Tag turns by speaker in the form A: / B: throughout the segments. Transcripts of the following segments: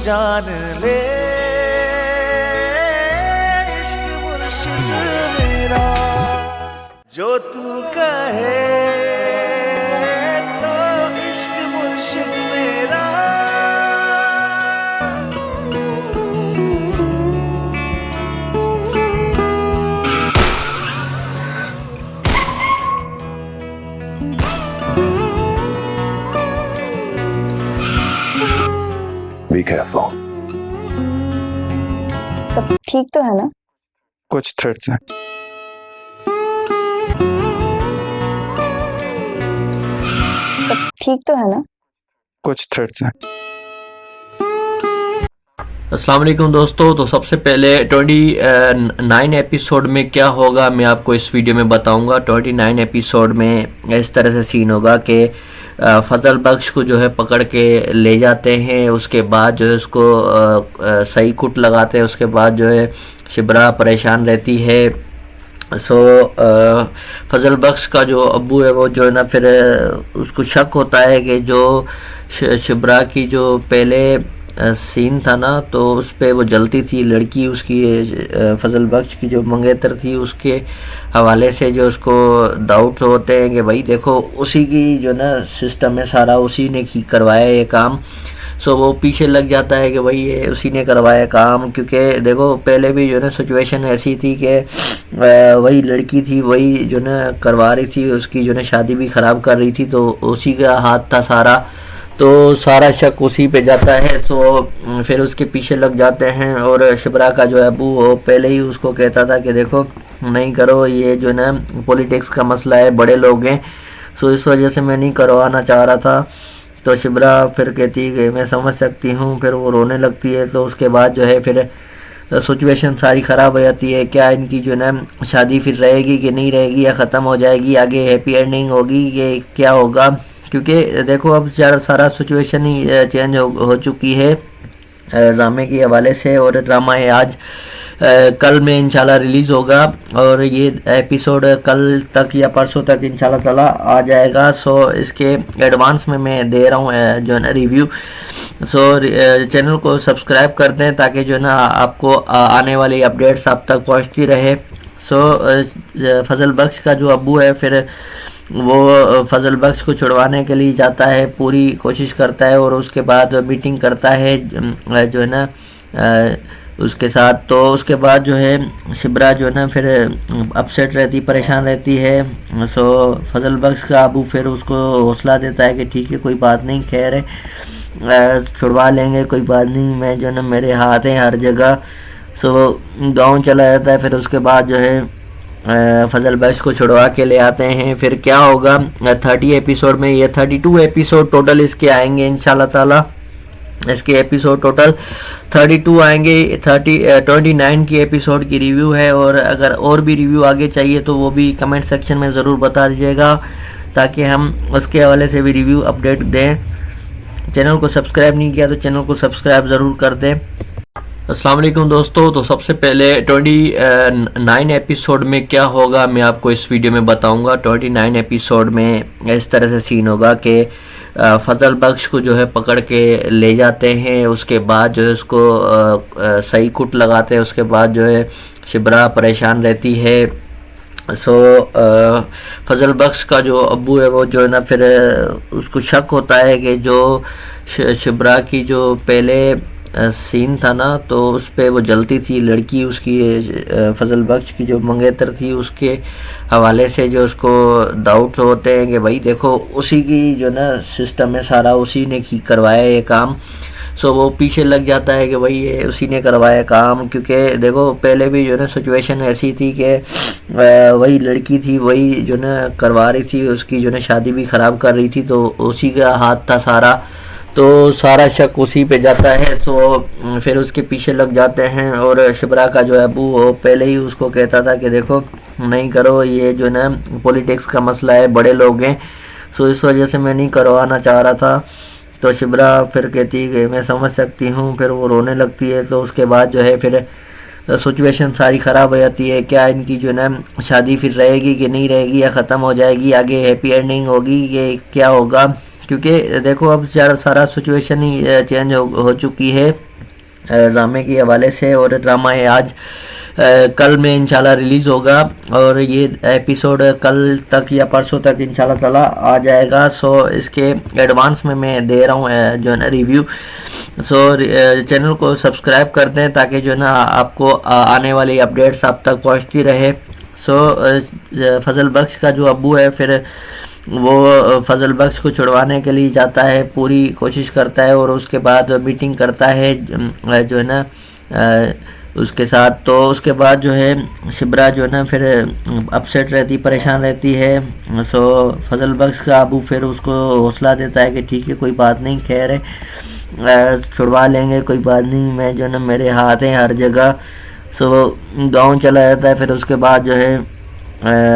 A: जान ले इश्क मुर्शिद मेरा, जो तू कहे तो इश्क मुर्शिद मेरा।
B: Be careful.
C: सब ठीक तो है ना?
D: कुछ थ्रेड्स हैं।
C: सब ठीक तो है ना?
D: कुछ थ्रेड्स हैं।
E: अस्सलाम वालेकुम दोस्तों। तो सबसे पहले 29 एपिसोड में क्या होगा मैं आपको इस वीडियो में बताऊंगा। 29 एपिसोड में इस तरह से सीन होगा कि फजल बख्श को जो है पकड़ के ले जाते हैं, उसके बाद जो है उसको सही कुट लगाते हैं, उसके बाद जो है शिबरा परेशान रहती है। फजल बख्श का जो अब्बू है वो जो है ना फिर उसको शक होता है कि जो शिबरा की जो पहले सीन था ना तो उस पर वो जलती थी लड़की, उसकी फजल बख्श की जो मंगेतर थी उसके हवाले से जो उसको डाउट होते हैं कि भाई देखो उसी की जो ना सिस्टम है सारा, उसी ने की करवाया ये काम। वो पीछे लग जाता है कि भाई ये उसी ने करवाया काम, क्योंकि देखो पहले भी जो ना सिचुएशन ऐसी थी कि वही लड़की थी, वही जो ना करवा रही थी, उसकी जो ना शादी भी ख़राब कर रही थी, तो उसी का हाथ था सारा, तो सारा शक उसी पे जाता है। फिर उसके पीछे लग जाते हैं और शिबरा का जो अबू वो पहले ही उसको कहता था कि देखो नहीं करो, ये जो ना पॉलिटिक्स का मसला है, बड़े लोग हैं, इस वजह से मैं नहीं करवाना चाह रहा था। तो शिबरा फिर कहती है कि मैं समझ सकती हूँ, फिर वो रोने लगती है। तो उसके बाद जो है फिर सिचुएशन सारी ख़राब हो जाती है। क्या इनकी जो ना शादी फिर रहेगी कि नहीं रहेगी, या ख़त्म हो जाएगी, आगे हैप्पी एंडिंग होगी, ये क्या होगा, क्योंकि देखो अब सारा सिचुएशन ही चेंज हो चुकी है ड्रामे के हवाले से। और ड्रामा है आज कल में इंशाल्लाह रिलीज़ होगा, और ये एपिसोड कल तक या परसों तक इंशाल्लाह ताला आ जाएगा। इसके एडवांस में मैं दे रहा हूँ जो है ना रिव्यू। चैनल को सब्सक्राइब कर दें ताकि जो है ना आपको आने वाली अपडेट्स आप तक पहुँचती रहे। फजल बख्श का जो अब्बू है फिर वो फजल बख्श को छुड़वाने के लिए जाता है, पूरी कोशिश करता है, और उसके बाद मीटिंग करता है जो है ना उसके साथ। तो उसके बाद जो है शिबरा जो है ना फिर अपसेट रहती, परेशान रहती है। फजल बख्श का अबू फिर उसको हौसला देता है कि ठीक है कोई बात नहीं, खैर है, छुड़वा लेंगे, कोई बात नहीं, मैं जो है ना मेरे हाथ हैं हर जगह। गाँव चला जाता है। फिर उसके बाद जो है फजल बख्श को छुड़वा के ले आते हैं। फिर क्या होगा 30 एपिसोड में, ये 32 एपिसोड टोटल इसके आएंगे इंशाल्लाह ताला। इसके एपिसोड टोटल 32 आएंगे। 29 की एपिसोड की रिव्यू है, और अगर और भी रिव्यू आगे चाहिए तो वो भी कमेंट सेक्शन में ज़रूर बता दीजिएगा ताकि हम उसके हवाले से भी रिव्यू अपडेट दें। चैनल को सब्सक्राइब नहीं किया तो चैनल को सब्सक्राइब ज़रूर कर दें। अस्सलाम वालेकुम दोस्तों। तो सबसे पहले 29 एपिसोड में क्या होगा मैं आपको इस वीडियो में बताऊंगा। 29 एपिसोड में इस तरह से सीन होगा कि फजल बख्श को जो है पकड़ के ले जाते हैं, उसके बाद जो है उसको सही कुट लगाते हैं, उसके बाद जो है शिबरा परेशान रहती है। फजल बख्श का जो अब्बू है वो जो है ना फिर उसको शक होता है कि जो शिबरा की जो पहले सीन था ना तो उस पर वो जलती थी लड़की, उसकी फजल बख्श की जो मंगेतर थी उसके हवाले से जो उसको डाउट होते हैं कि भाई देखो उसी की जो ना सिस्टम है सारा, उसी ने की करवाया ये काम। वो पीछे लग जाता है कि भाई ये उसी ने करवाया काम, क्योंकि देखो पहले भी जो ना सिचुएशन ऐसी थी कि वही लड़की थी, वही जो ना करवा रही थी, उसकी जो ना शादी भी ख़राब कर रही थी, तो उसी का हाथ था सारा, तो सारा शक उसी पे जाता है। फिर उसके पीछे लग जाते हैं, और शिबरा का जो अबू वो पहले ही उसको कहता था कि देखो नहीं करो, ये जो ना पॉलिटिक्स का मसला है, बड़े लोग हैं, इस वजह से मैं नहीं करवाना चाह रहा था। तो शिबरा फिर कहती है कि मैं समझ सकती हूँ, फिर वो रोने लगती है। तो उसके बाद जो है फिर सिचुएशन सारी ख़राब हो जाती है। क्या इनकी जो ना शादी फिर रहेगी कि नहीं रहेगी, या ख़त्म हो जाएगी, आगे हैप्पी एंडिंग होगी, ये क्या होगा, क्योंकि देखो अब सारा सिचुएशन ही चेंज हो चुकी है ड्रामे के हवाले से। और ड्रामा है आज कल में इंशाल्लाह रिलीज़ होगा और ये एपिसोड कल तक या परसों तक इंशाल्लाह ताला आ जाएगा। सो इसके एडवांस में मैं दे रहा हूँ जो है ना रिव्यू। सो चैनल को सब्सक्राइब कर दें ताकि जो है ना आपको आने वाली अपडेट्स आप तक पहुँचती रहे। सो फजल बख्श का जो अब्बू है फिर वो फजल बख्श को छुड़वाने के लिए जाता है, पूरी कोशिश करता है और उसके बाद मीटिंग करता है जो है ना उसके साथ। तो उसके बाद जो है शिब्रा जो है ना फिर अपसेट रहती, परेशान रहती है। सो फजल बख्श का अबू फिर उसको हौसला देता है कि ठीक है कोई बात नहीं, खैर है, छुड़वा लेंगे, कोई बात नहीं, मैं जो है ना मेरे हाथ हैं हर जगह। सो गांव चला जाता है। फिर उसके बाद जो है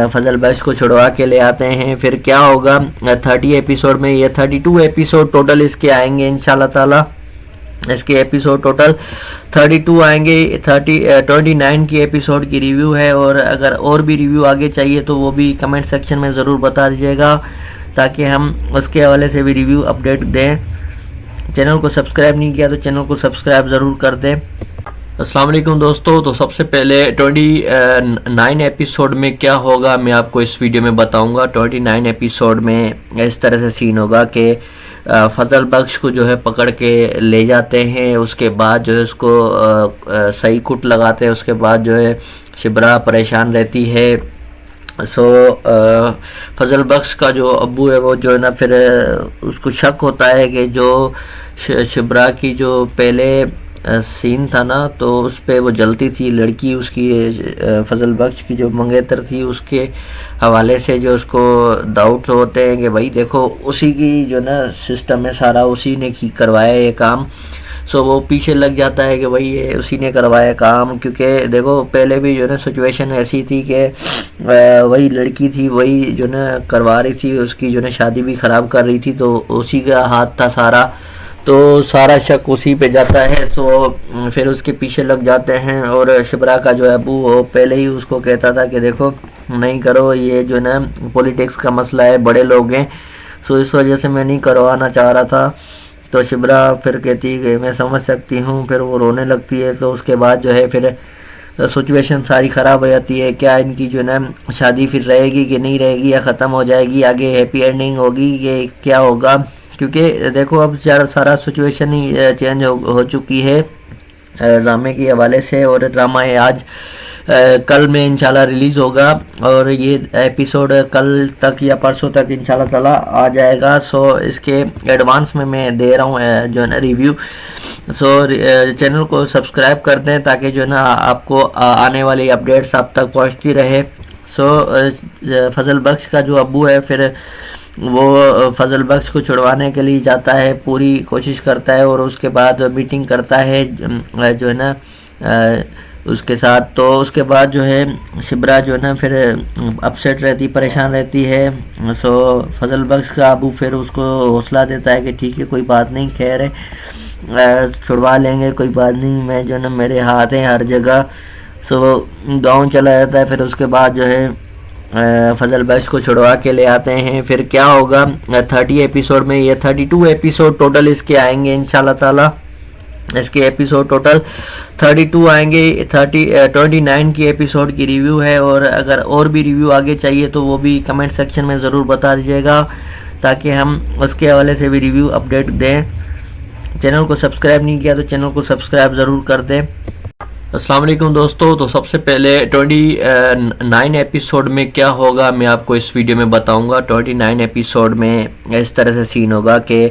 E: फजल बख्श को छुड़वा के ले आते हैं। फिर क्या होगा 30 एपिसोड में, ये 32 एपिसोड टोटल इसके आएंगे इंशाल्लाह ताला। इसके एपिसोड टोटल 32 आएंगे। 29 की एपिसोड की रिव्यू है और अगर और भी रिव्यू आगे चाहिए तो वो भी कमेंट सेक्शन में ज़रूर बता दीजिएगा ताकि हम उसके हवाले से भी रिव्यू अपडेट दें। चैनल को सब्सक्राइब नहीं किया तो चैनल को सब्सक्राइब ज़रूर कर दें। अस्सलाम वालेकुम दोस्तों, तो सबसे पहले 29 एपिसोड में क्या होगा मैं आपको इस वीडियो में बताऊंगा। 29 एपिसोड में इस तरह से सीन होगा कि फजल बख्श को जो है पकड़ के ले जाते हैं, उसके बाद जो है उसको सही कुट लगाते हैं, उसके बाद जो है शिब्रा परेशान रहती है। सो फजल बख्श का जो अब्बू है वो जो है ना फिर उसको शक होता है कि जो शिब्रा की जो पहले सीन था ना तो उस पर वो जलती थी लड़की, उसकी फजल बख्श की जो मंगेतर थी उसके हवाले से जो उसको डाउट होते हैं कि भाई देखो उसी की जो ना सिस्टम है सारा, उसी ने करवाया ये काम। सो वो पीछे लग जाता है कि भाई ये उसी ने करवाया काम, क्योंकि देखो पहले भी जो ना सिचुएशन ऐसी थी कि वही लड़की थी, वही जो ना करवा रही थी, उसकी जो ना शादी भी ख़राब कर रही थी, तो उसी का हाथ था सारा, तो सारा शक उसी पे जाता है। तो फिर उसके पीछे लग जाते हैं और शिब्रा का जो है अबू वो पहले ही उसको कहता था कि देखो नहीं करो, ये जो ना पॉलिटिक्स का मसला है, बड़े लोग हैं, सो इस वजह से मैं नहीं करवाना चाह रहा था। तो शिब्रा फिर कहती है कि मैं समझ सकती हूँ, फिर वो रोने लगती है। तो उसके बाद जो है फिर सिचुएशन सारी ख़राब हो जाती है, क्या इनकी जो ना शादी फिर रहेगी कि नहीं रहेगी या ख़त्म हो जाएगी, आगे हैप्पी एंडिंग होगी ये क्या होगा, क्योंकि देखो अब सारा सिचुएशन ही चेंज हो चुकी है ड्रामे के हवाले से। और ड्रामा है आज कल में इंशाल्लाह रिलीज़ होगा और ये एपिसोड कल तक या परसों तक इंशाल्लाह ताला आ जाएगा। सो इसके एडवांस में मैं दे रहा हूँ जो है ना रिव्यू। सो चैनल को सब्सक्राइब कर दें ताकि जो है ना आपको आने वाली अपडेट्स आप तक पहुँचती रहे। सो फजल बख्श का जो अब्बू है फिर वो फजल बख्श को छुड़वाने के लिए जाता है, पूरी कोशिश करता है और उसके बाद मीटिंग करता है जो है ना उसके साथ। तो उसके बाद जो है शिब्रा जो है ना फिर अपसेट रहती, परेशान रहती है। सो फजल बख्श का अबू फिर उसको हौसला देता है कि ठीक है कोई बात नहीं, खैर है, छुड़वा लेंगे, कोई बात नहीं, मैं जो है ना मेरे हाथ हैं हर जगह। सो गांव चला जाता है। फिर उसके बाद जो है फजल बख्श को छुड़वा के ले आते हैं। फिर क्या होगा 30 एपिसोड में, ये 32 एपिसोड टोटल इसके आएंगे इंशाल्लाह ताला। इसके एपिसोड टोटल 32 आएंगे। 29 की एपिसोड की रिव्यू है और अगर और भी रिव्यू आगे चाहिए तो वो भी कमेंट सेक्शन में ज़रूर बता दीजिएगा ताकि हम उसके हवाले से भी रिव्यू अपडेट दें। चैनल को सब्सक्राइब नहीं किया तो चैनल को सब्सक्राइब ज़रूर कर दें। अस्सलाम वालेकुम दोस्तों, तो सबसे पहले 29 एपिसोड में क्या होगा मैं आपको इस वीडियो में बताऊंगा। 29 एपिसोड में इस तरह से सीन होगा कि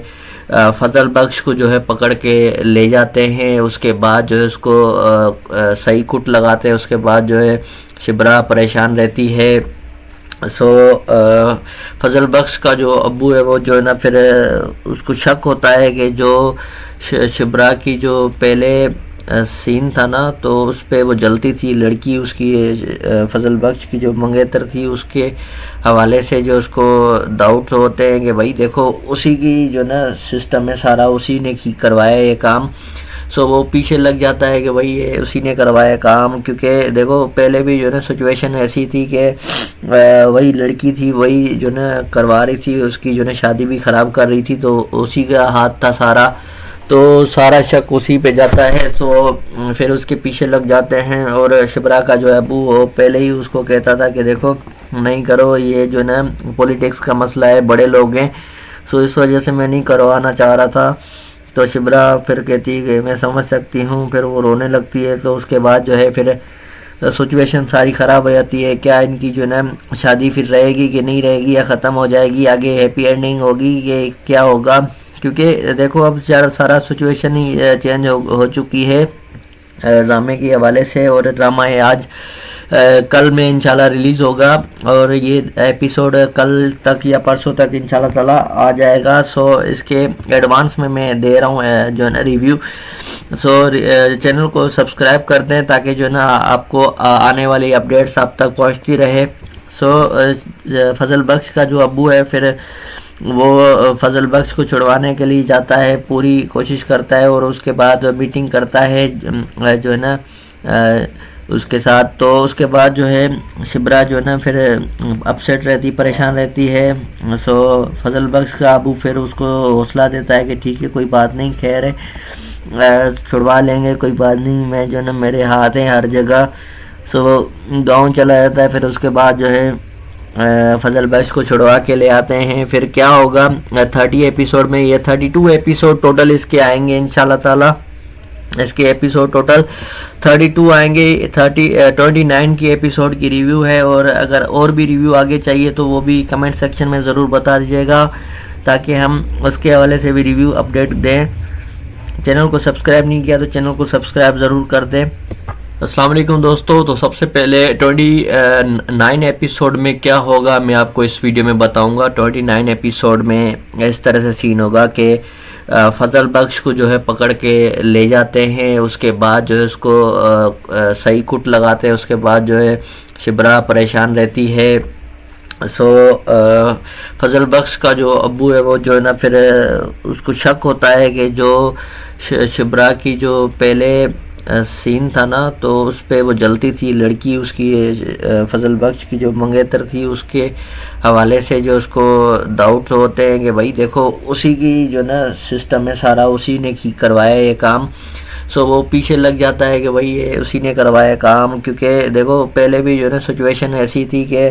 E: फजल बख्श को जो है पकड़ के ले जाते हैं, उसके बाद जो है उसको सही कुट लगाते हैं, उसके बाद जो है शिब्रा परेशान रहती है। सो फजल बख्श का जो अब्बू है वो जो है ना फिर उसको शक होता है कि जो शिब्रा की जो पहले सीन था ना तो उस पर वो जलती थी लड़की, उसकी फजल बख्श की जो मंगेतर थी उसके हवाले से जो उसको डाउट होते हैं कि भाई देखो उसी की जो ना सिस्टम है सारा, उसी ने करवाया ये काम। सो वो पीछे लग जाता है कि भाई ये उसी ने करवाया काम, क्योंकि देखो पहले भी जो है ना सिचुएशन ऐसी थी कि वही लड़की थी, वही जो ना करवा रही थी, उसकी जो ना शादी भी ख़राब कर रही थी, तो उसी का हाथ था सारा, तो सारा शक उसी पे जाता है। तो फिर उसके पीछे लग जाते हैं और शिबरा का जो अबू वो पहले ही उसको कहता था कि देखो नहीं करो, ये जो ना पॉलिटिक्स का मसला है, बड़े लोग हैं, सो इस वजह से मैं नहीं करवाना चाह रहा था। तो शिबरा फिर कहती है कि मैं समझ सकती हूँ, फिर वो रोने लगती है। तो उसके बाद जो है फिर सिचुएशन सारी ख़राब हो जाती है, क्या इनकी जो ना शादी फिर रहेगी कि नहीं रहेगी, या ख़त्म हो जाएगी, आगे हैप्पी एंडिंग होगी, ये क्या होगा, क्योंकि देखो अब सारा सिचुएशन ही चेंज हो चुकी है ड्रामे के हवाले से। और ड्रामा है आज कल में इंशाल्लाह रिलीज़ होगा, और ये एपिसोड कल तक या परसों तक इंशाल्लाह ताला आ जाएगा। सो इसके एडवांस में मैं दे रहा हूँ जो है ना रिव्यू। सो चैनल को सब्सक्राइब कर दें ताकि जो है ना आपको आने वाली अपडेट्स आप तक पहुँचती रहे। सो फजल बख्श का जो अब्बू है फिर वो फजल बख्श को छुड़वाने के लिए जाता है, पूरी कोशिश करता है, और उसके बाद मीटिंग करता है जो है ना उसके साथ। तो उसके बाद जो है शिबरा जो है ना फिर अपसेट रहती, परेशान रहती है। सो फजल बख्श का अबू फिर उसको हौसला देता है कि ठीक है कोई बात नहीं, खैर है, छुड़वा लेंगे, कोई बात नहीं, मैं जो है ना मेरे हाथ हैं हर जगह। सो गांव चला जाता है। फिर उसके बाद जो है फजल बख्श को छुड़वा के ले आते हैं। फिर क्या होगा 30 एपिसोड में, ये 32 एपिसोड टोटल इसके आएंगे इंशाल्लाह ताला। इसके एपिसोड टोटल 32 आएंगे। 29 की एपिसोड की रिव्यू है, और अगर और भी रिव्यू आगे चाहिए तो वो भी कमेंट सेक्शन में ज़रूर बता दीजिएगा ताकि हम उसके हवाले से भी रिव्यू अपडेट दें। चैनल को सब्सक्राइब नहीं किया तो चैनल को सब्सक्राइब ज़रूर कर दें। अस्सलाम वालेकुम दोस्तों, तो सबसे पहले 29 एपिसोड में क्या होगा मैं आपको इस वीडियो में बताऊंगा। 29 एपिसोड में इस तरह से सीन होगा कि फजल बख्श को जो है पकड़ के ले जाते हैं, उसके बाद जो है उसको सही कुट लगाते हैं, उसके बाद जो है शिबरा परेशान रहती है। सो फजल बख्श का जो अब्बू है वो जो है ना फिर उसको शक होता है कि जो शिबरा की जो पहले सीन था ना, तो उस पर वो जलती थी लड़की, उसकी फजल बख्श की जो मंगेतर थी उसके हवाले से जो उसको डाउट होते हैं कि भाई देखो उसी की जो ना सिस्टम है सारा, उसी ने करवाया ये काम। सो वो पीछे लग जाता है कि भाई ये उसी ने करवाया काम, क्योंकि देखो पहले भी जो ना सिचुएशन ऐसी थी कि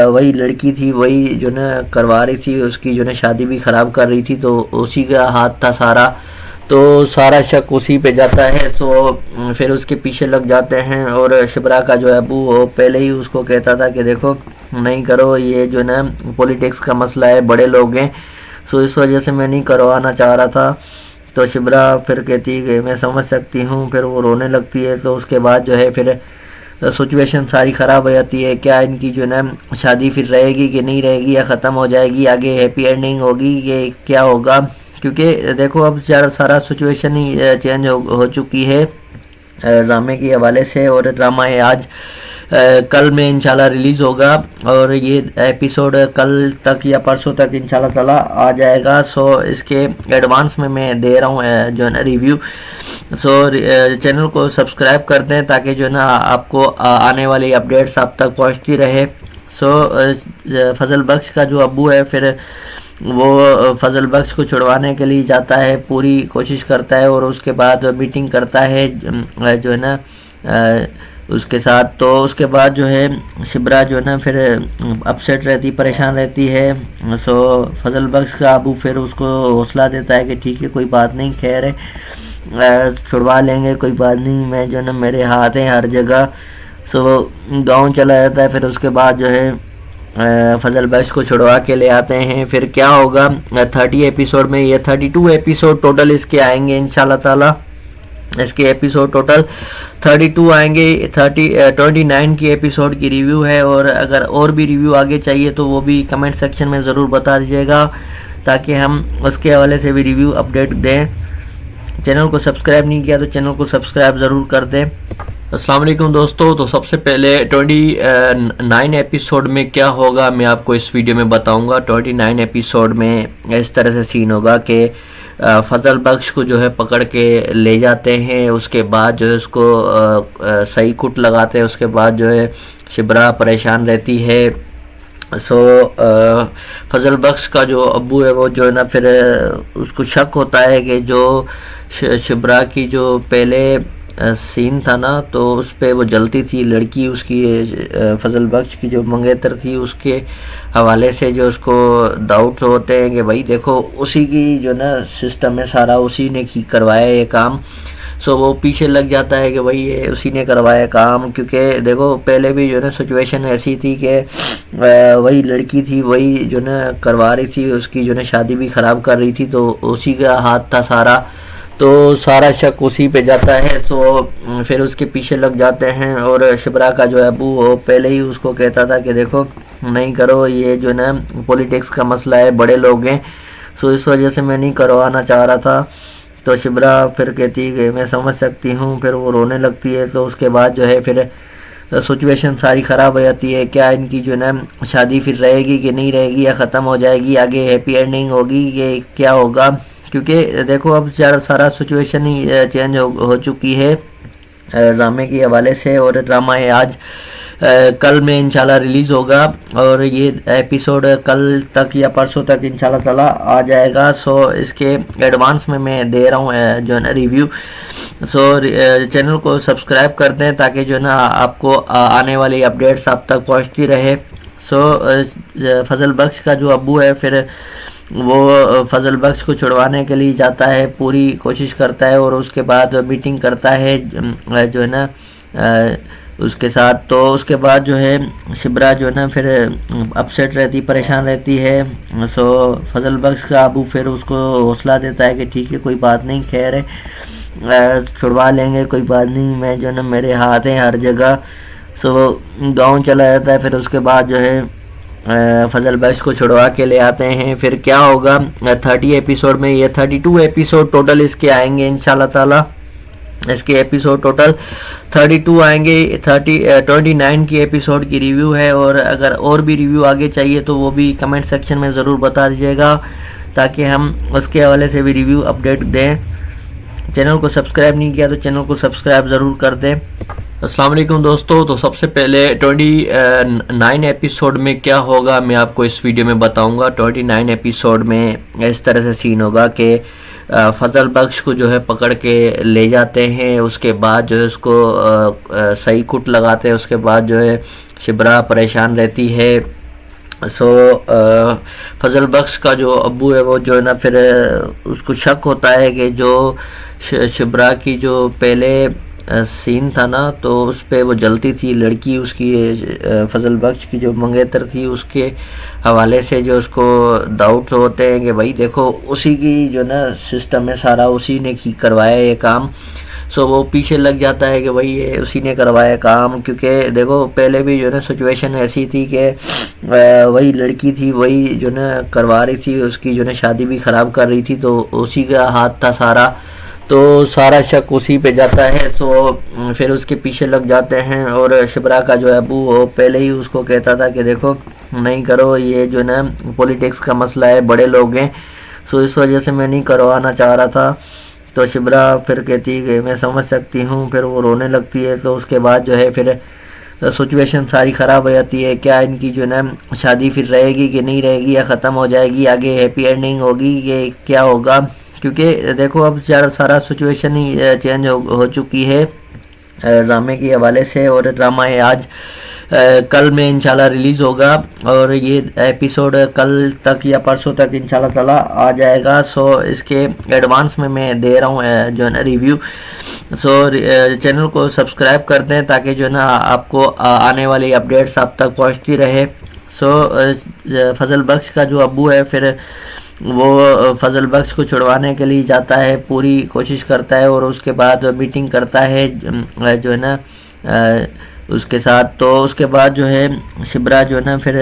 E: वही लड़की थी, वही जो ना करवा रही थी, उसकी जो ना शादी भी ख़राब कर रही थी, तो उसी का हाथ था सारा, तो सारा शक उसी पे जाता है। तो फिर उसके पीछे लग जाते हैं, और शिबरा का जो अबू वो पहले ही उसको कहता था कि देखो नहीं करो, ये जो ना पॉलिटिक्स का मसला है, बड़े लोग हैं, सो इस वजह से मैं नहीं करवाना चाह रहा था। तो शिबरा फिर कहती है कि मैं समझ सकती हूँ, फिर वो रोने लगती है। तो उसके बाद जो है फिर सिचुएशन सारी ख़राब हो जाती है, क्या इनकी जो ना शादी फिर रहेगी कि नहीं रहेगी, या ख़त्म हो जाएगी, आगे हैप्पी एंडिंग होगी, ये क्या होगा, क्योंकि देखो अब सारा सिचुएशन ही चेंज हो चुकी है ड्रामे के हवाले से। और ड्रामा है आज कल में इंशाल्लाह रिलीज़ होगा, और ये एपिसोड कल तक या परसों तक इंशाल्लाह ताला आ जाएगा। सो इसके एडवांस में मैं दे रहा हूँ जो है ना रिव्यू। सो चैनल को सब्सक्राइब कर दें ताकि जो है ना आपको आने वाली अपडेट्स आप तक पहुँचती रहे। सो फजल बख्श का जो अब्बू है फिर वो फजल बख्श को छुड़वाने के लिए जाता है, पूरी कोशिश करता है, और उसके बाद मीटिंग करता है जो है ना उसके साथ। तो उसके बाद जो है शिबरा जो है ना फिर अपसेट रहती, परेशान रहती है। सो फजल बख्श का अबू फिर उसको हौसला देता है कि ठीक है कोई बात नहीं, खैर है, छुड़वा लेंगे, कोई बात नहीं, मैं जो है ना मेरे हाथ हैं हर जगह। सो गांव चला जाता है। फिर उसके बाद जो है फजल बख्श को छुड़वा के ले आते हैं। फिर क्या होगा 30 एपिसोड में, ये 32 एपिसोड टोटल इसके आएंगे इंशाल्लाह ताला। इसके एपिसोड टोटल 32 आएंगे। 29 की एपिसोड की रिव्यू है, और अगर और भी रिव्यू आगे चाहिए तो वो भी कमेंट सेक्शन में ज़रूर बता दीजिएगा ताकि हम उसके हवाले से भी रिव्यू अपडेट दें। चैनल को सब्सक्राइब नहीं किया तो चैनल को सब्सक्राइब ज़रूर कर दें। अस्सलाम वालेकुम दोस्तों, तो सबसे पहले 29 एपिसोड में क्या होगा मैं आपको इस वीडियो में बताऊंगा। 29 एपिसोड में इस तरह से सीन होगा कि फजल बख्श को जो है पकड़ के ले जाते हैं। उसके बाद जो है उसको सही कुट लगाते हैं। उसके बाद जो है शिब्रा परेशान रहती है। फजल बख्श का जो अब्बू है वो जो है ना फिर उसको शक होता है कि जो शिब्रा की जो पहले सीन था ना तो उस पे वो जलती थी लड़की उसकी, फजल बख्श की जो मंगेतर थी, उसके हवाले से जो उसको डाउट होते हैं कि भाई देखो उसी की जो ना सिस्टम है सारा, उसी ने की करवाया ये काम। वो पीछे लग जाता है कि भाई ये उसी ने करवाया काम, क्योंकि देखो पहले भी जो है ना सिचुएशन ऐसी थी कि वही लड़की थी, वही जो ना करवा रही थी, उसकी जो ना शादी भी ख़राब कर रही थी, तो उसी का हाथ था सारा, तो सारा शक उसी पे जाता है। फिर उसके पीछे लग जाते हैं और शिब्रा का जो अबू वो पहले ही उसको कहता था कि देखो नहीं करो, ये जो ना पॉलिटिक्स का मसला है, बड़े लोग हैं, इस वजह से मैं नहीं करवाना चाह रहा था। तो शिब्रा फिर कहती है कि मैं समझ सकती हूँ, फिर वो रोने लगती है। तो उसके बाद जो है फिर सिचुएशन सारी ख़राब हो जाती है। क्या इनकी जो ना शादी फिर रहेगी कि नहीं रहेगी, या ख़त्म हो जाएगी, आगे हैप्पी एंडिंग होगी, ये क्या होगा, क्योंकि देखो अब सारा सिचुएशन ही चेंज हो चुकी है ड्रामे के हवाले से। और ड्रामा है आज कल में इंशाल्लाह रिलीज़ होगा, और ये एपिसोड कल तक या परसों तक इंशाल्लाह ताला आ जाएगा। इसके एडवांस में मैं दे रहा हूँ जो है ना रिव्यू। चैनल को सब्सक्राइब कर दें ताकि जो है ना आपको आने वाली अपडेट्स आप तक पहुँचती रहे। फजल बख्श का जो अब्बू है फिर वो फजल बख्श को छुड़वाने के लिए जाता है, पूरी कोशिश करता है, और उसके बाद मीटिंग करता है जो है ना उसके साथ। तो उसके बाद जो है शिब्रा जो है ना फिर अपसेट रहती, परेशान रहती है। फजल बख्श का अबू फिर उसको हौसला देता है कि ठीक है कोई बात नहीं, खैर है, छुड़वा लेंगे, कोई बात नहीं, मैं जो है ना मेरे हाथ हैं हर जगह। गाँव चला जाता है। फिर उसके बाद जो है फजल बख्श को छुड़वा के ले आते हैं। फिर क्या होगा 30 एपिसोड में, ये 32 एपिसोड टोटल इसके आएंगे इंशाल्लाह ताला। इसके एपिसोड टोटल 32 आएंगे। 29 की एपिसोड की रिव्यू है, और अगर और भी रिव्यू आगे चाहिए तो वो भी कमेंट सेक्शन में ज़रूर बता दीजिएगा ताकि हम उसके हवाले से भी रिव्यू अपडेट दें। चैनल को सब्सक्राइब नहीं किया तो चैनल को सब्सक्राइब ज़रूर कर दें। अस्सलाम वालेकुम दोस्तों, तो सबसे पहले 29 एपिसोड में क्या होगा मैं आपको इस वीडियो में बताऊंगा। 29 एपिसोड में इस तरह से सीन होगा कि फजल बख्श को जो है पकड़ के ले जाते हैं। उसके बाद जो है उसको सही कुट लगाते हैं। उसके बाद जो है शिब्रा परेशान रहती है। फजल बख्श का जो अब्बू है वो जो है ना फिर उसको शक होता है कि जो शिब्रा की जो पहले सीन था ना तो उस पे वो जलती थी लड़की, उसकी फजल बख्श की जो मंगेतर थी, उसके हवाले से जो उसको डाउट होते हैं कि भाई देखो उसी की जो ना सिस्टम है सारा, उसी ने की करवाया ये काम। वो पीछे लग जाता है कि भाई ये उसी ने करवाया काम, क्योंकि देखो पहले भी जो ना सिचुएशन ऐसी थी कि वही लड़की थी, वही जो ना करवा रही थी, उसकी जो ना शादी भी ख़राब कर रही थी, तो उसी का हाथ था सारा, तो सारा शक उसी पे जाता है। फिर उसके पीछे लग जाते हैं और शिब्रा का जो अबू वो पहले ही उसको कहता था कि देखो नहीं करो, ये जो ना पॉलिटिक्स का मसला है, बड़े लोग हैं, इस वजह से मैं नहीं करवाना चाह रहा था। तो शिब्रा फिर कहती है कि मैं समझ सकती हूँ, फिर वो रोने लगती है। तो उसके बाद जो है फिर सिचुएशन सारी ख़राब हो जाती है। क्या इनकी जो ना शादी फिर रहेगी कि नहीं रहेगी, या ख़त्म हो जाएगी, आगे हैप्पी एंडिंग होगी, ये क्या होगा, क्योंकि देखो अब सारा सिचुएशन ही चेंज हो चुकी है ड्रामे के हवाले से। और ड्रामा है आज कल में इंशाल्लाह रिलीज़ होगा, और ये एपिसोड कल तक या परसों तक इंशाल्लाह ताला आ जाएगा। इसके एडवांस में मैं दे रहा हूँ जो है ना रिव्यू। चैनल को सब्सक्राइब कर दें ताकि जो है ना आपको आने वाली अपडेट्स आप तक पहुँचती रहे। फजल बख्श का जो अब्बू है फिर वो फजल बख्श को छुड़वाने के लिए जाता है, पूरी कोशिश करता है, और उसके बाद मीटिंग करता है जो है ना उसके साथ। तो उसके बाद जो है शिब्रा जो है ना फिर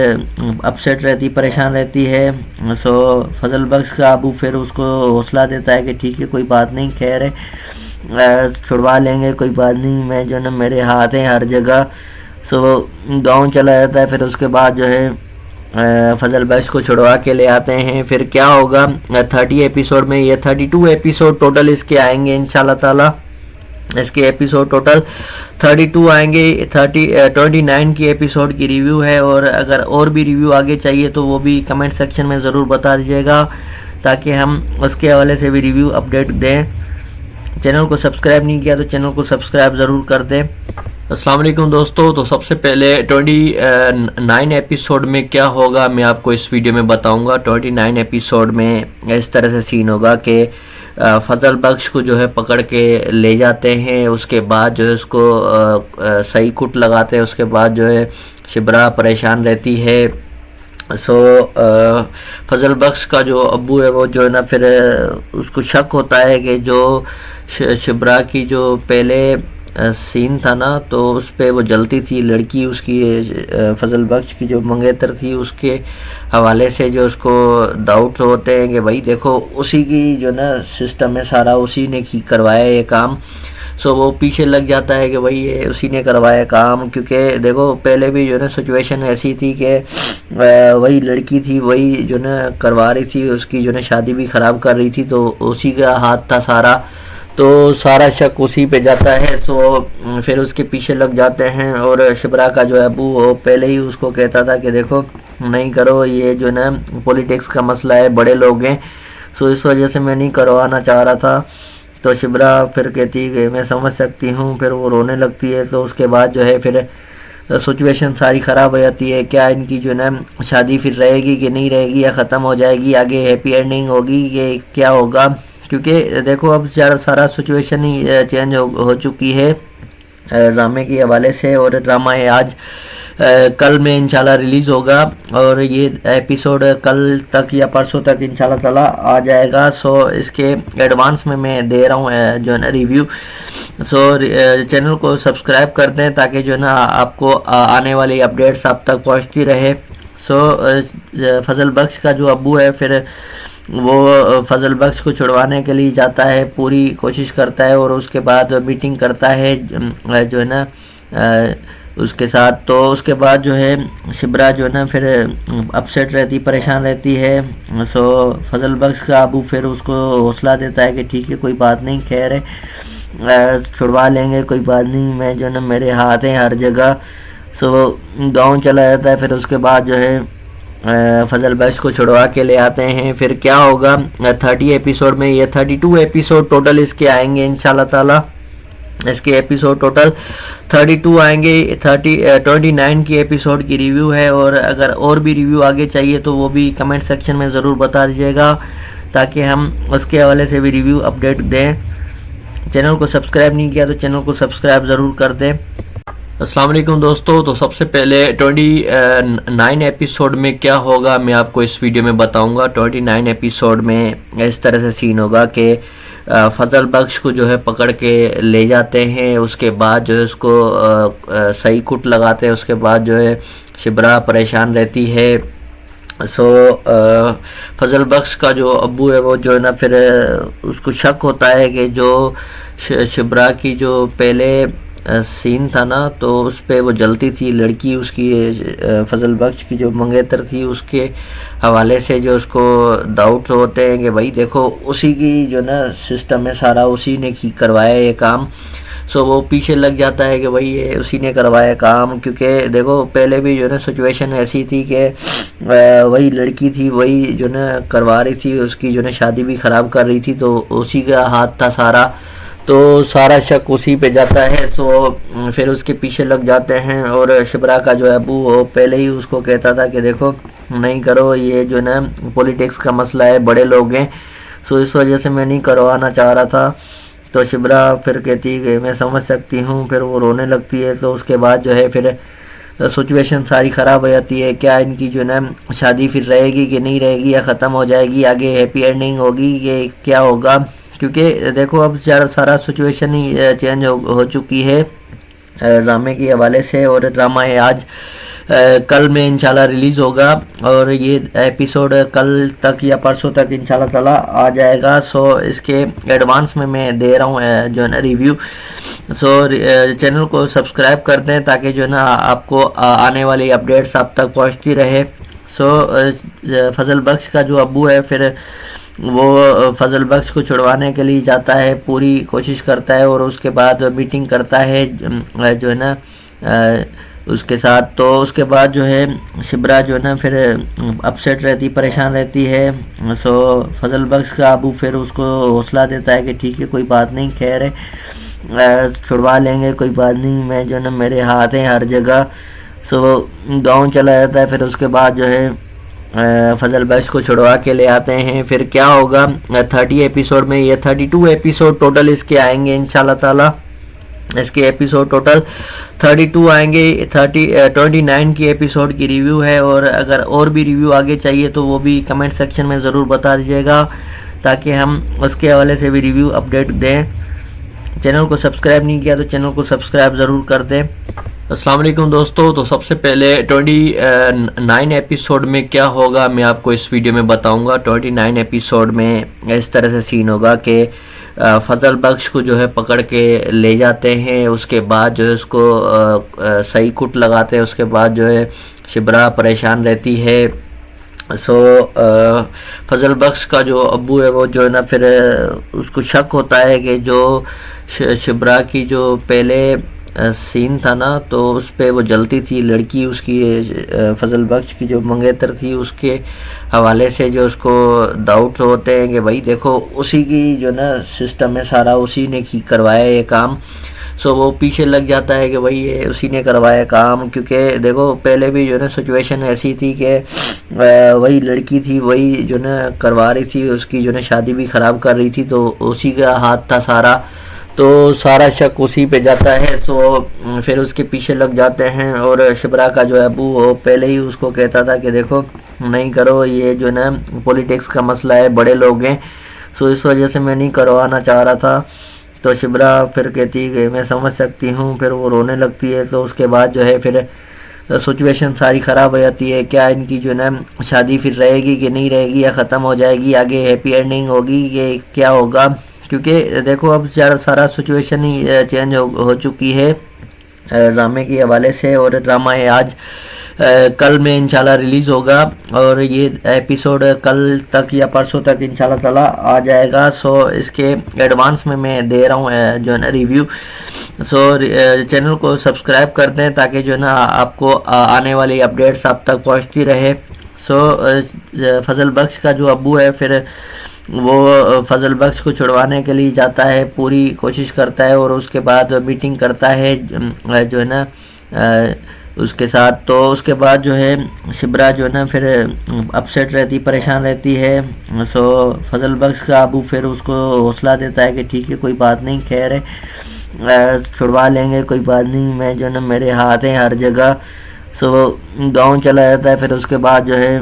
E: अपसेट रहती, परेशान रहती है। फजल बख्श का अबू फिर उसको हौसला देता है कि ठीक है कोई बात नहीं, खैर है, छुड़वा लेंगे, कोई बात नहीं, मैं जो है ना मेरे हाथ हैं हर जगह। गाँव चला जाता है। फिर उसके बाद जो है फजल बख्श को छुड़वा के ले आते हैं, फिर क्या होगा 30 एपिसोड में। ये 32 एपिसोड टोटल इसके आएंगे इंशाल्लाह ताला। इसके एपिसोड टोटल 32 आएंगे। 29 की एपिसोड की रिव्यू है, और अगर और भी रिव्यू आगे चाहिए तो वो भी कमेंट सेक्शन में ज़रूर बता दीजिएगा, ताकि हम उसके हवाले से भी रिव्यू अपडेट दें। चैनल को सब्सक्राइब नहीं किया तो चैनल को सब्सक्राइब ज़रूर कर दें। अस्सलाम वालेकुम दोस्तों, तो सबसे पहले 29 एपिसोड में क्या होगा मैं आपको इस वीडियो में बताऊंगा। 29 एपिसोड में इस तरह से सीन होगा कि फजल बख्श को जो है पकड़ के ले जाते हैं, उसके बाद जो है उसको सही कुट लगाते हैं, उसके बाद जो है शिब्रा परेशान रहती है। फजल बख्श का जो अब्बू है वो जो है ना, फिर उसको शक होता है कि जो शिब्रा की जो पहले सीन था ना, तो उस पर वो जलती थी लड़की उसकी, फजल बख्श की जो मंगेतर थी, उसके हवाले से जो उसको डाउट होते हैं कि भाई देखो उसी की जो ना सिस्टम है सारा, उसी ने की करवाया ये काम। वो पीछे लग जाता है कि भाई ये उसी ने करवाया काम, क्योंकि देखो पहले भी जो ना सिचुएशन ऐसी थी कि वही लड़की थी, वही जो ना करवा रही थी, उसकी जो ना शादी भी ख़राब कर रही थी, तो उसी का हाथ था सारा, तो सारा शक उसी पे जाता है। फिर उसके पीछे लग जाते हैं, और शिब्रा का जो अबू वो पहले ही उसको कहता था कि देखो नहीं करो, ये जो ना पॉलिटिक्स का मसला है, बड़े लोग हैं, इस वजह से मैं नहीं करवाना चाह रहा था। तो शिब्रा फिर कहती है कि मैं समझ सकती हूँ, फिर वो रोने लगती है। तो उसके बाद जो है फिर सिचुएशन सारी ख़राब हो जाती है, क्या इनकी जो ना शादी फिर रहेगी कि नहीं रहेगी, या ख़त्म हो जाएगी, आगे हैप्पी एंडिंग होगी, ये क्या होगा। क्योंकि देखो अब सारा सिचुएशन ही चेंज हो चुकी है ड्रामे के हवाले से, और ड्रामा है आज कल में इंशाल्लाह रिलीज़ होगा, और ये एपिसोड कल तक या परसों तक इंशाल्लाह ताला आ जाएगा। इसके एडवांस में मैं दे रहा हूँ जो है ना रिव्यू। चैनल को सब्सक्राइब कर दें, ताकि जो है ना आपको आने वाली अपडेट्स आप तक पहुँचती रहे। फजल बख्श का जो अब्बू है, फिर वो फजल बख्श को छुड़वाने के लिए जाता है, पूरी कोशिश करता है, और उसके बाद मीटिंग करता है जो है ना उसके साथ। तो उसके बाद जो है शिब्रा जो है ना फिर अपसेट रहती, परेशान रहती है। फजल बख्श का अबू फिर उसको हौसला देता है कि ठीक है कोई बात नहीं, खैर है, छुड़वा लेंगे, कोई बात नहीं, मैं जो है ना मेरे हाथ हैं हर जगह। गाँव चला जाता है। फिर उसके बाद जो है फजल बख्श को छुड़वा के ले आते हैं, फिर क्या होगा 30 एपिसोड में। ये 32 एपिसोड टोटल इसके आएंगे इंशाल्लाह ताला। इसके एपिसोड टोटल 32 आएंगे। 29 की एपिसोड की रिव्यू है, और अगर और भी रिव्यू आगे चाहिए तो वो भी कमेंट सेक्शन में ज़रूर बता दीजिएगा, ताकि हम उसके हवाले से भी रिव्यू अपडेट दें। चैनल को सब्सक्राइब नहीं किया तो चैनल को सब्सक्राइब ज़रूर कर दें। अस्सलाम वालेकुम दोस्तों, तो सबसे पहले 29 एपिसोड में क्या होगा मैं आपको इस वीडियो में बताऊंगा। 29 एपिसोड में इस तरह से सीन होगा कि फजल बख्श को जो है पकड़ के ले जाते हैं, उसके बाद जो है उसको सही कुट लगाते हैं, उसके बाद जो है शिब्रा परेशान रहती है। फजल बख्श का जो अब्बू है वो जो है ना, फिर उसको शक होता है कि जो शिब्रा की जो पहले सीन था ना, तो उस पर वो जलती थी लड़की उसकी, फजल बख्श की जो मंगेतर थी, उसके हवाले से जो उसको डाउट होते हैं कि भाई देखो उसी की जो ना सिस्टम है सारा, उसी ने की करवाया ये काम। वो पीछे लग जाता है कि भाई ये उसी ने करवाया काम, क्योंकि देखो पहले भी जो ना सिचुएशन ऐसी थी कि वही लड़की थी, वही जो ना करवा रही थी, उसकी जो ना शादी भी ख़राब कर रही थी, तो उसी का हाथ था सारा, तो सारा शक उसी पे जाता है। फिर उसके पीछे लग जाते हैं, और शिब्रा का जो अबू वो पहले ही उसको कहता था कि देखो नहीं करो, ये जो ना पॉलिटिक्स का मसला है, बड़े लोग हैं, इस वजह से मैं नहीं करवाना चाह रहा था। तो शिब्रा फिर कहती है कि मैं समझ सकती हूँ, फिर वो रोने लगती है। तो उसके बाद जो है फिर सिचुएशन सारी ख़राब हो जाती है, क्या इनकी जो ना शादी फिर रहेगी कि नहीं रहेगी, या ख़त्म हो जाएगी, आगे हैप्पी एंडिंग होगी, ये क्या होगा। क्योंकि देखो अब सारा सिचुएशन ही चेंज हो चुकी है ड्रामे के हवाले से, और ड्रामा है आज कल में इंशाल्लाह रिलीज़ होगा, और ये एपिसोड कल तक या परसों तक इंशाल्लाह ताला आ जाएगा। इसके एडवांस में मैं दे रहा हूँ जो है ना रिव्यू। चैनल को सब्सक्राइब कर दें, ताकि जो है ना आपको आने वाली अपडेट्स आप तक पहुँचती रहे। फजल बख्श का जो अब्बू है फिर वो फजल बख्श को छुड़वाने के लिए जाता है, पूरी कोशिश करता है और उसके बाद मीटिंग करता है जो है ना उसके साथ। तो उसके बाद जो है शिब्रा जो है ना फिर अपसेट रहती, परेशान रहती है। सो फजल बख्श का अबू फिर उसको हौसला देता है कि ठीक है कोई बात नहीं, खैर है, छुड़वा लेंगे, कोई बात नहीं, मैं जो है ना मेरे हाथ हैं हर जगह। सो गांव चला जाता है। फिर उसके बाद जो है फजल बख्श को छुड़वा के ले आते हैं। फिर क्या होगा 30 एपिसोड में, ये 32 एपिसोड टोटल इसके आएंगे इंशाल्लाह ताला। इसके एपिसोड टोटल 32 आएंगे। 29 की एपिसोड की रिव्यू है, और अगर और भी रिव्यू आगे चाहिए तो वो भी कमेंट सेक्शन में ज़रूर बता दीजिएगा ताकि हम उसके हवाले से भी रिव्यू अपडेट दें। चैनल को सब्सक्राइब नहीं किया तो चैनल को सब्सक्राइब ज़रूर कर दें। अस्सलाम वालेकुम दोस्तों, तो सबसे पहले 29 एपिसोड में क्या होगा मैं आपको इस वीडियो में बताऊंगा। 29 एपिसोड में इस तरह से सीन होगा कि फजल बख्श को जो है पकड़ के ले जाते हैं, उसके बाद जो है उसको सही कुट लगाते हैं, उसके बाद जो है शिब्रा परेशान रहती है। फजल बख्श का जो अब्बू है वो जो है ना फिर उसको शक होता है कि जो शिब्रा की जो पहले सीन था ना तो उस पर वो जलती थी लड़की, उसकी फजल बख्श की जो मंगेतर थी उसके हवाले से जो उसको डाउट होते हैं कि भाई देखो उसी की जो ना सिस्टम है सारा, उसी ने की करवाया ये काम। सो वो पीछे लग जाता है कि भाई ये उसी ने करवाया काम, क्योंकि देखो पहले भी जो है ना सिचुएशन ऐसी थी कि वही लड़की थी, वही जो ना करवा रही थी, उसकी जो ना शादी भी ख़राब कर रही थी, तो उसी का हाथ था सारा, तो सारा शक उसी पे जाता है। तो फिर उसके पीछे लग जाते हैं, और शिब्रा का जो अबू वो पहले ही उसको कहता था कि देखो नहीं करो, ये जो ना पॉलिटिक्स का मसला है, बड़े लोग हैं, सो इस वजह से मैं नहीं करवाना चाह रहा था। तो शिब्रा फिर कहती है कि मैं समझ सकती हूँ, फिर वो रोने लगती है। तो उसके बाद जो है फिर सिचुएशन सारी ख़राब हो जाती है, क्या इनकी जो ना शादी फिर रहेगी कि नहीं रहेगी, या ख़त्म हो जाएगी, आगे हैप्पी एंडिंग होगी, ये क्या होगा, क्योंकि देखो अब सारा सिचुएशन ही चेंज हो चुकी है ड्रामे के हवाले से। और ड्रामा है आज कल में इंशाल्लाह रिलीज़ होगा, और ये एपिसोड कल तक या परसों तक इंशाल्लाह ताला आ जाएगा। सो इसके एडवांस में मैं दे रहा हूँ जो है ना रिव्यू। सो चैनल को सब्सक्राइब कर दें ताकि जो है ना आपको आने वाली अपडेट्स आप तक पहुँचती रहे। सो फजल बख्श का जो अब्बू है फिर वो फजल बख्श को छुड़वाने के लिए जाता है, पूरी कोशिश करता है और उसके बाद मीटिंग करता है जो है ना उसके साथ। तो उसके बाद जो है शिब्रा जो है ना फिर अपसेट रहती, परेशान रहती है। सो फजल बख्श का अबू फिर उसको हौसला देता है कि ठीक है कोई बात नहीं, खैर है, छुड़वा लेंगे, कोई बात नहीं, मैं जो है ना मेरे हाथ हैं हर जगह। सो गांव चला जाता है। फिर उसके बाद जो है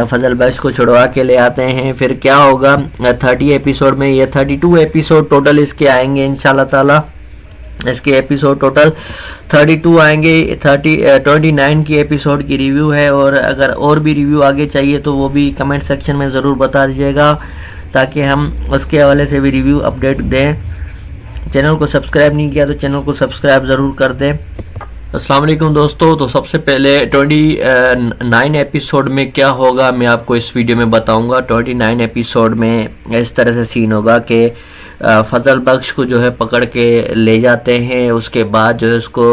E: फजल बख्श को छुड़वा के ले आते हैं। फिर क्या होगा 30 एपिसोड में, ये 32 एपिसोड टोटल इसके आएंगे इंशाल्लाह ताला। इसके एपिसोड टोटल 32 आएंगे। 29 की एपिसोड की रिव्यू है, और अगर और भी रिव्यू आगे चाहिए तो वो भी कमेंट सेक्शन में ज़रूर बता दीजिएगा ताकि हम उसके हवाले से भी रिव्यू अपडेट दें। चैनल को सब्सक्राइब नहीं किया तो चैनल को सब्सक्राइब ज़रूर कर दें। अस्सलाम वालेकुम दोस्तों, तो सबसे पहले 29 एपिसोड में क्या होगा मैं आपको इस वीडियो में बताऊंगा। 29 एपिसोड में इस तरह से सीन होगा कि फजल बख्श को जो है पकड़ के ले जाते हैं, उसके बाद जो है उसको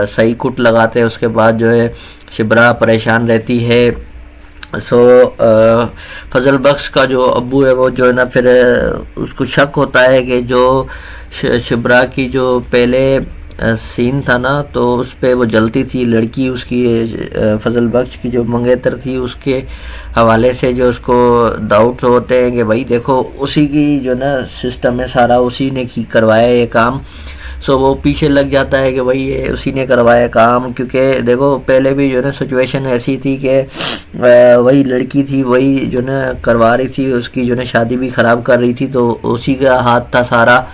E: सही कुट लगाते हैं, उसके बाद जो है शिब्रा परेशान रहती है। फजल बख्श का जो अब्बू है वो जो है ना फिर उसको शक होता है कि जो शिब्रा की जो पहले सीन था ना तो उस पर वो जलती थी लड़की, उसकी फजल बख्श की जो मंगेतर थी उसके हवाले से जो उसको डाउट होते हैं कि भाई देखो उसी की जो ना सिस्टम है सारा, उसी ने की करवाया ये काम। सो वो पीछे लग जाता है कि भाई ये उसी ने करवाया काम, क्योंकि देखो पहले भी जो ना सिचुएशन ऐसी थी कि वही लड़की थी, वही जो ना करवा रही थी, उसकी जो ना शादी भी ख़राब कर रही थी, तो उसी का हाथ था सारा,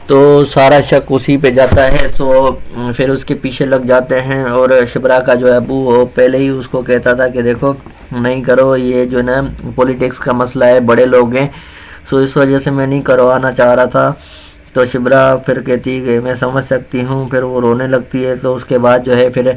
E: तो सारा शक उसी पे जाता है। सो फिर उसके पीछे लग जाते हैं, और शिब्रा का जो अबू वो पहले ही उसको कहता था कि देखो नहीं करो, ये जो ना पॉलिटिक्स का मसला है, बड़े लोग हैं, सो इस वजह से मैं नहीं करवाना चाह रहा था। तो शिब्रा फिर कहती है कि मैं समझ सकती हूँ, फिर वो रोने लगती है। तो उसके बाद जो है फिर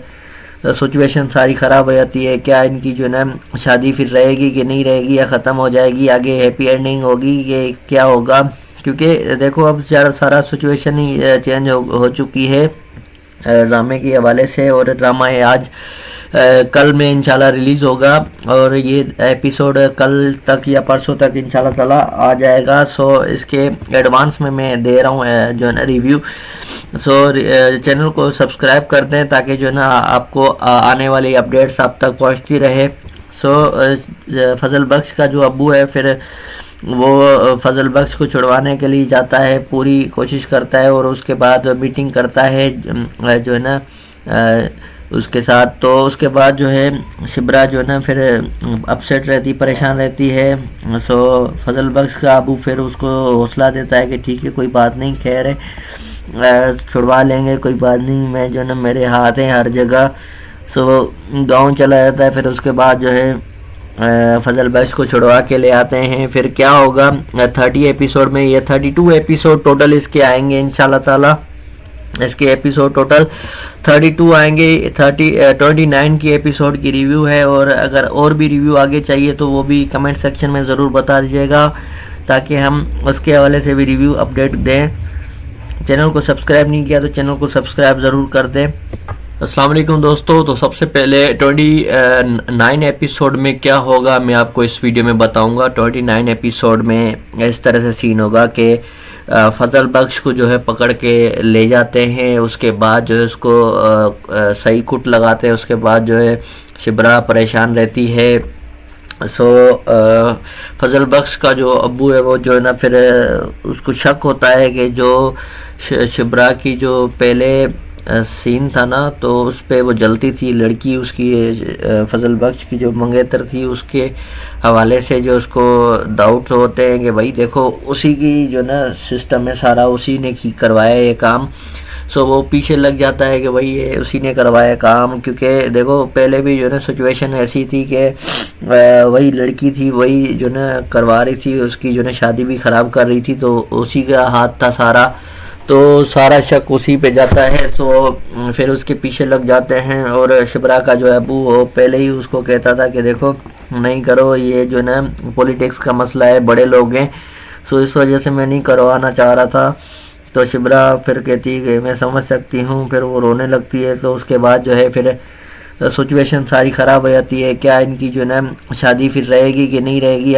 E: सिचुएशन सारी ख़राब हो जाती है, क्या इनकी जो है ना शादी फिर रहेगी कि नहीं रहेगी, या ख़त्म हो जाएगी, आगे हैप्पी एंडिंग होगी, ये क्या होगा। क्योंकि देखो अब सारा सिचुएशन ही चेंज हो चुकी है ड्रामे के हवाले से, और ड्रामा है आज कल में इंशाल्लाह रिलीज़ होगा, और ये एपिसोड कल तक या परसों तक इंशाल्लाह ताला आ जाएगा। सो इसके एडवांस में मैं दे रहा हूँ जो है ना रिव्यू। सो चैनल को सब्सक्राइब कर दें ताकि जो है ना आपको आने वाली अपडेट्स आप तक पहुँचती रहे। सो फजल बख्श का जो अब्बू है फिर वो फजल बख्श को छुड़वाने के लिए जाता है, पूरी कोशिश करता है, और उसके बाद मीटिंग करता है जो है ना उसके साथ। तो उसके बाद जो है शिब्रा जो है ना फिर अपसेट रहती, परेशान रहती है। सो फजल बख्श का अबू फिर उसको हौसला देता है कि ठीक है कोई बात नहीं, खैर है, छुड़वा लेंगे, कोई बात नहीं, मैं जो है ना मेरे हाथ हैं हर जगह। सो गांव चला जाता है, फिर उसके बाद जो है फजल बख्श को छुड़वा के ले आते हैं। फिर क्या होगा 30 एपिसोड में, ये 32 एपिसोड टोटल इसके आएंगे इंशाल्लाह ताला। इसके एपिसोड टोटल 32 आएंगे। 29 की एपिसोड की रिव्यू है, और अगर और भी रिव्यू आगे चाहिए तो वो भी कमेंट सेक्शन में ज़रूर बता दीजिएगा ताकि हम उसके हवाले से भी रिव्यू अपडेट दें। चैनल को सब्सक्राइब नहीं किया तो चैनल को सब्सक्राइब ज़रूर कर दें। अस्सलाम वालेकुम दोस्तों, तो सबसे पहले 29 एपिसोड में क्या होगा मैं आपको इस वीडियो में बताऊंगा। 29 एपिसोड में इस तरह से सीन होगा कि फजल बख्श को जो है पकड़ के ले जाते हैं, उसके बाद जो है उसको सही कुट लगाते हैं, उसके बाद जो है शिब्रा परेशान रहती है। सो फजल बख्श का जो अब्बू है वो जो है ना फिर उसको शक होता है कि जो शिब्रा की जो पहले सीन था ना तो उस पर वो जलती थी लड़की, उसकी फजल बख्श की जो मंगेतर थी उसके हवाले से जो उसको डाउट होते हैं कि भाई देखो उसी की जो ना सिस्टम है सारा, उसी ने की करवाया ये काम। सो वो पीछे लग जाता है कि भाई ये उसी ने करवाया काम, क्योंकि देखो पहले भी जो ना सिचुएशन ऐसी थी कि वही लड़की थी, वही जो ना करवा रही थी, उसकी जो ना शादी भी ख़राब कर रही थी, तो उसी का हाथ था सारा, तो सारा शक उसी पे जाता है। तो फिर उसके पीछे लग जाते हैं, और शिब्रा का जो अबू हो पहले ही उसको कहता था कि देखो नहीं करो, ये जो ना पॉलिटिक्स का मसला है, बड़े लोग हैं, सो इस वजह से मैं नहीं करवाना चाह रहा था। तो शिब्रा फिर कहती है कि मैं समझ सकती हूँ, फिर वो रोने लगती है। तो उसके बाद जो है फिर सिचुएशन सारी ख़राब हो जाती है, क्या इनकी जो ना शादी फिर रहेगी कि नहीं रहेगी।